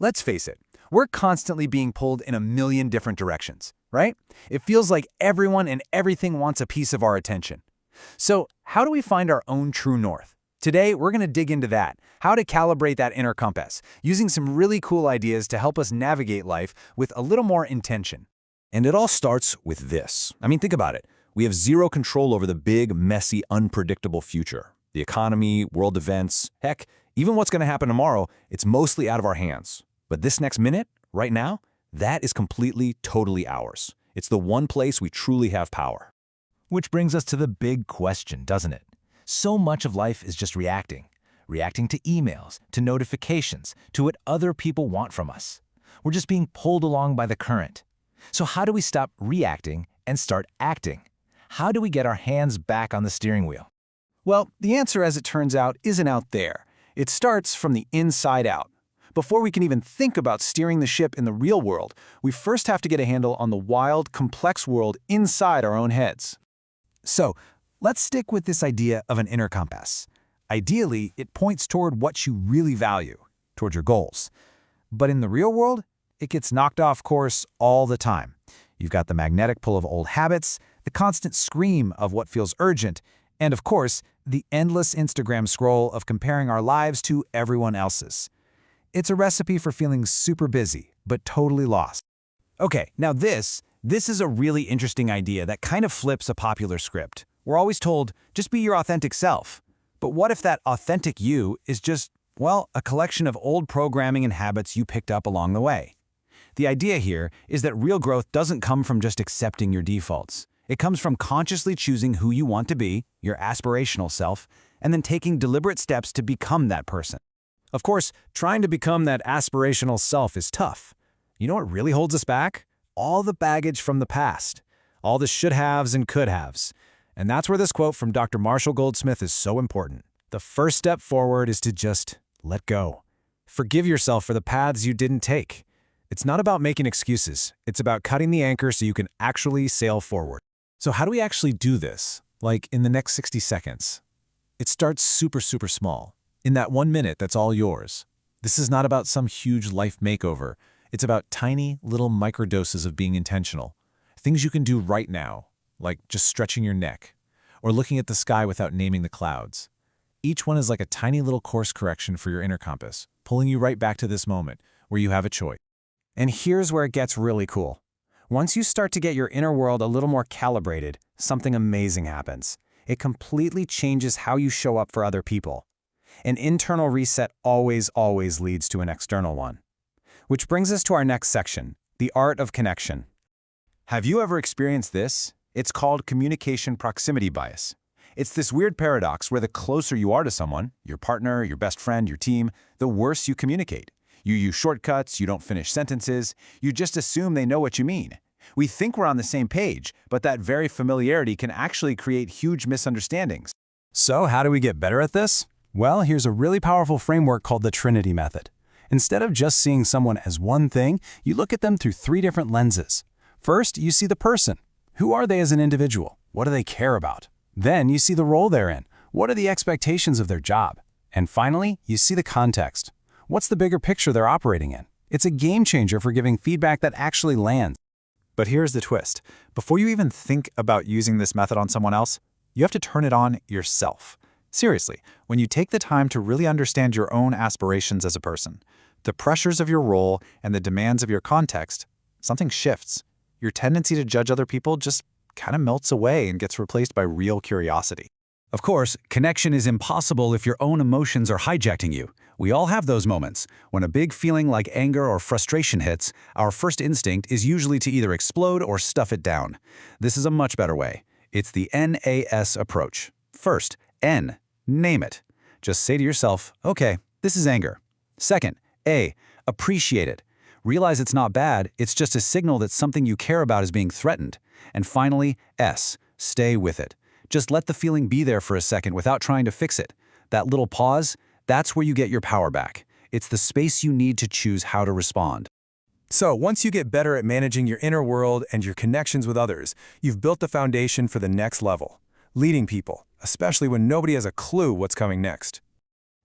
Let's face it, we're constantly being pulled in a million different directions, right? It feels like everyone and everything wants a piece of our attention. So, how do we find our own true north? Today, we're going to dig into that, how to calibrate that inner compass, using some really cool ideas to help us navigate life with a little more intention. And it all starts with this. I mean, think about it. We have zero control over the big, messy, unpredictable future. The economy, world events, heck, even what's going to happen tomorrow, it's mostly out of our hands. But this next minute, right now, that is completely, totally ours. It's the one place we truly have power. Which brings us to the big question, doesn't it? So much of life is just reacting. Reacting to emails, to notifications, to what other people want from us. We're just being pulled along by the current. So how do we stop reacting and start acting? How do we get our hands back on the steering wheel? Well, the answer, as it turns out, isn't out there. It starts from the inside out. Before we can even think about steering the ship in the real world, we first have to get a handle on the wild, complex world inside our own heads. So, let's stick with this idea of an inner compass. Ideally, it points toward what you really value, toward your goals. But in the real world, it gets knocked off course all the time. You've got the magnetic pull of old habits, the constant scream of what feels urgent, and of course, the endless Instagram scroll of comparing our lives to everyone else's. It's a recipe for feeling super busy, but totally lost. Okay, now this is a really interesting idea that kind of flips a popular script. We're always told, just be your authentic self. But what if that authentic you is just, well, a collection of old programming and habits you picked up along the way? The idea here is that real growth doesn't come from just accepting your defaults. It comes from consciously choosing who you want to be, your aspirational self, and then taking deliberate steps to become that person. Of course, trying to become that aspirational self is tough. You know what really holds us back? All the baggage from the past. All the should-haves and could-haves. And that's where this quote from Dr. Marshall Goldsmith is so important. The first step forward is to just let go. Forgive yourself for the paths you didn't take. It's not about making excuses. It's about cutting the anchor so you can actually sail forward. So how do we actually do this? Like in the next 60 seconds? It starts super small. In that 1 minute that's all yours. This is not about some huge life makeover. It's about tiny little microdoses of being intentional. Things you can do right now, like just stretching your neck, or looking at the sky without naming the clouds. Each one is like a tiny little course correction for your inner compass, pulling you right back to this moment where you have a choice. And here's where it gets really cool. Once you start to get your inner world a little more calibrated, something amazing happens. It completely changes how you show up for other people. An internal reset always leads to an external one. Which brings us to our next section, the art of connection. Have you ever experienced this? It's called communication proximity bias. It's this weird paradox where the closer you are to someone, your partner, your best friend, your team, the worse you communicate. You use shortcuts, you don't finish sentences, you just assume they know what you mean. We think we're on the same page, but that very familiarity can actually create huge misunderstandings. So how do we get better at this? Well, here's a really powerful framework called the Trinity method. Instead of just seeing someone as one thing, you look at them through 3 different lenses. First, you see the person. Who are they as an individual? What do they care about? Then you see the role they're in. What are the expectations of their job? And finally, you see the context. What's the bigger picture they're operating in? It's a game changer for giving feedback that actually lands. But here's the twist. Before you even think about using this method on someone else, you have to turn it on yourself. Seriously, when you take the time to really understand your own aspirations as a person, the pressures of your role and the demands of your context, something shifts. Your tendency to judge other people just kind of melts away and gets replaced by real curiosity. Of course, connection is impossible if your own emotions are hijacking you. We all have those moments. When a big feeling like anger or frustration hits, our first instinct is usually to either explode or stuff it down. This is a much better way. It's the NAS approach. First, N, name it. Just say to yourself, okay, this is anger. Second, A, appreciate it. Realize it's not bad, it's just a signal that something you care about is being threatened. And finally, S, stay with it. Just let the feeling be there for a second without trying to fix it. That little pause, that's where you get your power back. It's the space you need to choose how to respond. So once you get better at managing your inner world and your connections with others, you've built the foundation for the next level. Leading people, especially when nobody has a clue what's coming next.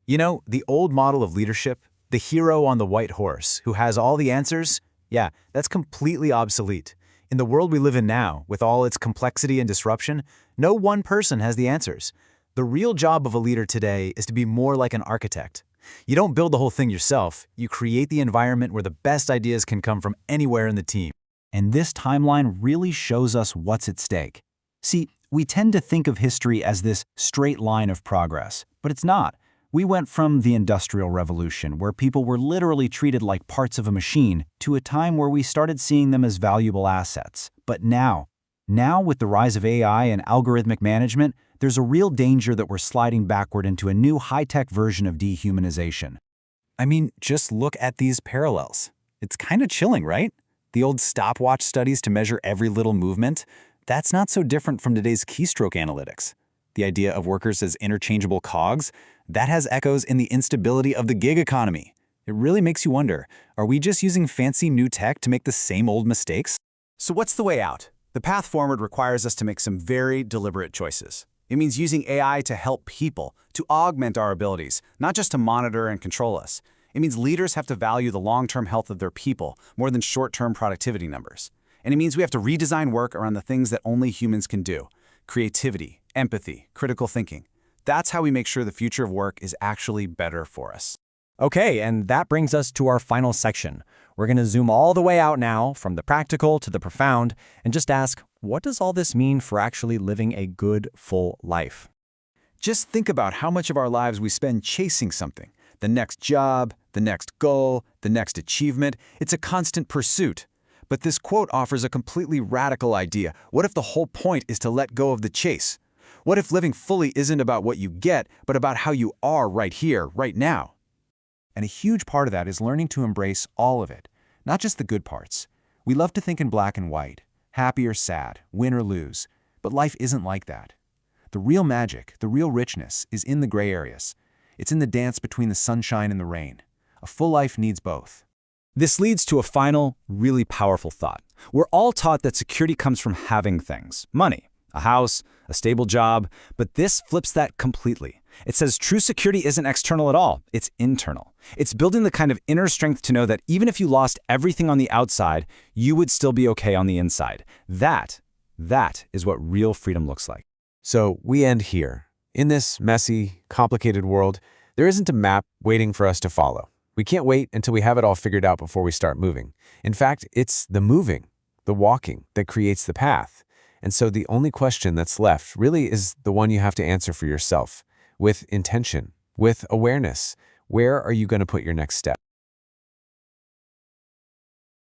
You know, the old model of leadership, The hero on the white horse, who has all the answers? Yeah, that's completely obsolete. In the world we live in now, with all its complexity and disruption, no one person has the answers. The real job of a leader today is to be more like an architect. You don't build the whole thing yourself, you create the environment where the best ideas can come from anywhere in the team. And this timeline really shows us what's at stake. See, we tend to think of history as this straight line of progress, but it's not. We went from the Industrial Revolution, where people were literally treated like parts of a machine, to a time where we started seeing them as valuable assets. But now with the rise of AI and algorithmic management, there's a real danger that we're sliding backward into a new high-tech version of dehumanization. I mean, just look at these parallels. It's kind of chilling, right? The old stopwatch studies to measure every little movement, that's not so different from today's keystroke analytics. The idea of workers as interchangeable cogs, that has echoes in the instability of the gig economy. It really makes you wonder, are we just using fancy new tech to make the same old mistakes? So what's the way out? The path forward requires us to make some very deliberate choices. It means using AI to help people, to augment our abilities, not just to monitor and control us. It means leaders have to value the long-term health of their people more than short-term productivity numbers. And it means we have to redesign work around the things that only humans can do: creativity, empathy, critical thinking. That's how we make sure the future of work is actually better for us. Okay, and that brings us to our final section. We're going to zoom all the way out now, from the practical to the profound, and just ask, what does all this mean for actually living a good, full life? Just think about how much of our lives we spend chasing something. The next job, the next goal, the next achievement. It's a constant pursuit. But this quote offers a completely radical idea. What if the whole point is to let go of the chase? What if living fully isn't about what you get, but about how you are right here, right now? And a huge part of that is learning to embrace all of it, not just the good parts. We love to think in black and white, happy or sad, win or lose, but life isn't like that. The real magic, the real richness, is in the gray areas. It's in the dance between the sunshine and the rain. A full life needs both. This leads to a final, really powerful thought. We're all taught that security comes from having things: money, a house, a stable job, but this flips that completely. It says true security isn't external at all, it's internal. It's building the kind of inner strength to know that even if you lost everything on the outside, you would still be okay on the inside. That is what real freedom looks like. So we end here. In this messy, complicated world, there isn't a map waiting for us to follow. We can't wait until we have it all figured out before we start moving. In fact, it's the moving, the walking, that creates the path. And so the only question that's left really is the one you have to answer for yourself, with intention, with awareness. Where are you going to put your next step?